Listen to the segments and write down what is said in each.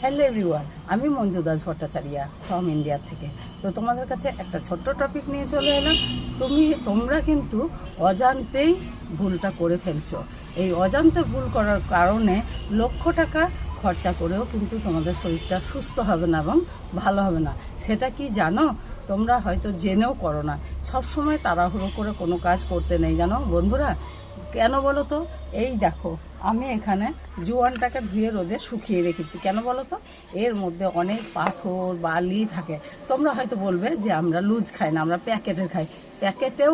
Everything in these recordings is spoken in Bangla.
হ্যালো এভরিওয়ান, আমি মঞ্জু দাস ভট্টাচার্য ফ্রম ইন্ডিয়া থেকে। তো তোমাদের কাছে একটা ছোট্ট টপিক নিয়ে চলে এলাম। তোমরা কিন্তু অজান্তেই ভুলটা করে ফেলছো। এই অজান্তে ভুল করার কারণে লক্ষ টাকা খরচা করেও কিন্তু তোমাদের শরীরটা সুস্থ হবে না এবং ভালো হবে না। সেটা কি জানো? তোমরা হয়তো জেনেও করো না। সবসময় তাড়াহুড়ো করে কোনো কাজ করতে নেই, জানো বন্ধুরা। কেন বলো তো? এই দেখো, আমি এখানে জোয়ানটাকে ধুয়ে রোদে শুকিয়ে রেখেছি। কেন বলো তো? এর মধ্যে অনেক পাথর বালি থাকে। তোমরা হয়তো বলবে যে আমরা লুজ খাই না, আমরা প্যাকেটের খাই। প্যাকেটেও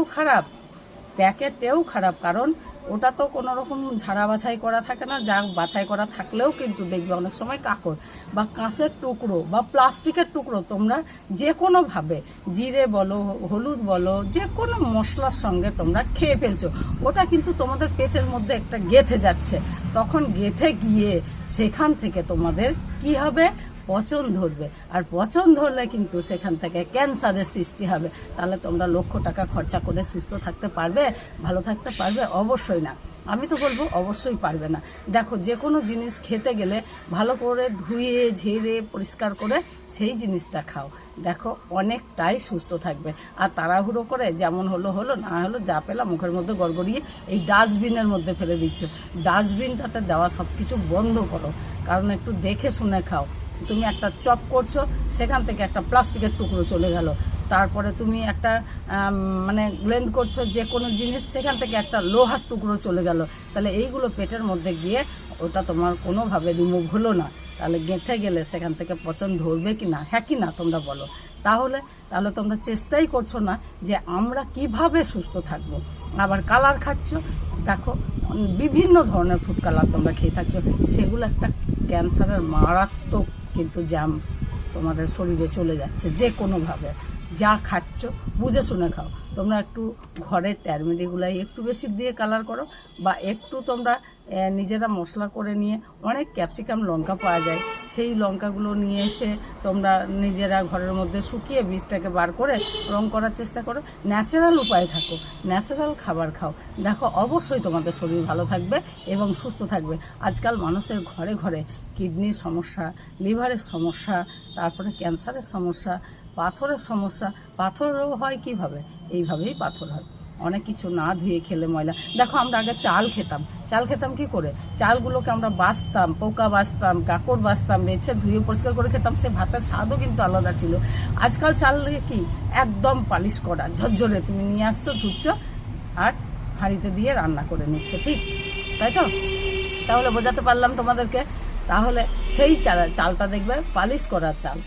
খারাপ, কারণ ওটা তো কোনো রকম ঝাড়া বাছাই করা থাকে না। যা বাছাই করা থাকলেও কিন্তু দেখবে অনেক সময় কাঁকড় বা কাঁচের টুকরো বা প্লাস্টিকের টুকরো তোমরা যে কোনোভাবে জিরে বলো, হলুদ বলো, যে কোনো মশলার সঙ্গে তোমরা খেয়ে ফেলছো। ওটা কিন্তু তোমাদের পেটের মধ্যে একটা গেঁথে যাচ্ছে। তখন গেঁথে গিয়ে সেখান থেকে তোমাদের কি হবে? পচন ধরবে। আর পচন ধরলে কিন্তু সেখান থেকে ক্যান্সারের সৃষ্টি হবে। তাহলে তোমরা লক্ষ টাকা খরচা করে সুস্থ থাকতে পারবে, ভালো থাকতে পারবে? অবশ্যই না। আমি তো বলবো অবশ্যই পারবে না। দেখো, যে কোনো জিনিস খেতে গেলে ভালো করে ধুয়ে ঝেড়ে পরিষ্কার করে সেই জিনিসটা খাও। দেখো, অনেকটাই সুস্থ থাকবে। আর তাড়াহুড়ো করে যেমন হলো না হলো, যা পেলাম মুখের মধ্যে গড়গড়িয়ে এই ডাস্টবিনের মধ্যে ফেলে দিচ্ছ। ডাস্টবিনটাতে দেওয়া সব কিছু বন্ধ করো, কারণ একটু দেখে শুনে খাও। তুমি একটা চপ করছো, সেখান থেকে একটা প্লাস্টিকের টুকরো চলে গেল। তারপরে তুমি একটা ব্লেন্ড করছো যে কোনো জিনিস, সেখান থেকে একটা লোহার টুকরো চলে গেল। তাহলে এইগুলো পেটের মধ্যে গিয়ে ওটা তোমার কোনোভাবে রিমুভ হলো না। তাহলে গেঁথে গেলে সেখান থেকে পচন ধরবে কি না? হ্যাঁ কি না তোমরা বলো? তাহলে তোমরা চেষ্টাই করছো না যে আমরা কিভাবে সুস্থ থাকবো। আবার কালার খাচ্ছ, দেখো বিভিন্ন ধরনের ফুড কালার তোমরা খেয়ে থাকছো। সেগুলো একটা ক্যান্সারের মারাত্মক কিন্তু জ্যাম তোমাদের শরীরে চলে যাচ্ছে। যে কোনোভাবে যা খাচ্ছ বুঝে শুনে খাও। তোমরা একটু ঘরের ট্যারমেরিগুলাই একটু বেশি দিয়ে কালার করো, বা একটু তোমরা নিজেরা মশলা করে নিয়ে, অনেক ক্যাপসিকাম লঙ্কা পাওয়া যায়, সেই লঙ্কাগুলো নিয়ে এসে তোমরা নিজেরা ঘরের মধ্যে শুকিয়ে বীজটাকে বার করে রং করার চেষ্টা করো। ন্যাচারাল উপায়ে থাকো, ন্যাচারাল খাবার খাও। দেখো, অবশ্যই তোমাদের শরীর ভালো থাকবে এবং সুস্থ থাকবে। আজকাল মানুষের ঘরে ঘরে কিডনির সমস্যা, লিভারের সমস্যা, তারপরে ক্যান্সারের সমস্যা, পাথরের সমস্যা। পাথরও হয় কিভাবে? এইভাবেই পাথর হয়, অনেক কিছু না ধুয়ে খেলে ময়লা। দেখো, আমরা আগে চাল খেতাম কি করে? চালগুলোকে আমরা বাছতাম, পোকা বাছতাম, কাকড় বাছতাম, বেছে ধুয়ে পরিষ্কার করে খেতাম। সে ভাতের স্বাদও কিন্তু আলাদা ছিল। আজকাল চাল কি একদম পালিশ করা ঝরঝরে, তুমি নিয়ে আসছো, ধুচ্ছ আর হাঁড়িতে দিয়ে রান্না করে নিচ্ছ, ঠিক তাই তো? তাহলে বোঝাতে পারলাম তোমাদেরকে। তাহলে সেই চালটা দেখবে পালিশ করা চাল,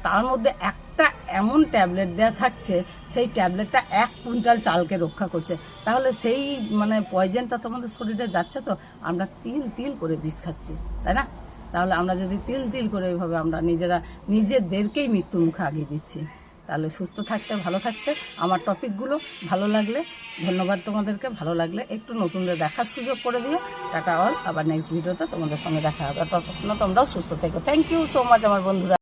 তার মধ্যে একটা এমন ট্যাবলেট দেওয়া থাকছে, সেই ট্যাবলেটটা 1 কুইন্টাল চালকে রক্ষা করছে। তাহলে সেই পয়জনটা তোমাদের শরীরে যাচ্ছে। তো আমরা তিল করে বিষ খাচ্ছি, তাই না? তাহলে আমরা যদি তিল করে এইভাবে আমরা নিজেদেরকেই মৃত্যুর মুখে আগিয়ে দিচ্ছি। তাহলে সুস্থ থাকতে, ভালো থাকতে আমার টপিকগুলো ভালো লাগলে ধন্যবাদ তোমাদেরকে। ভালো লাগলে একটু নতুনদের দেখার সুযোগ করে দিও। Tata all. আবার নেক্সট ভিডিওতে তোমাদের সঙ্গে দেখা হবে। ততক্ষণ তোমরাও সুস্থ থেকো। থ্যাংক ইউ সো মাচ আমার বন্ধুরা।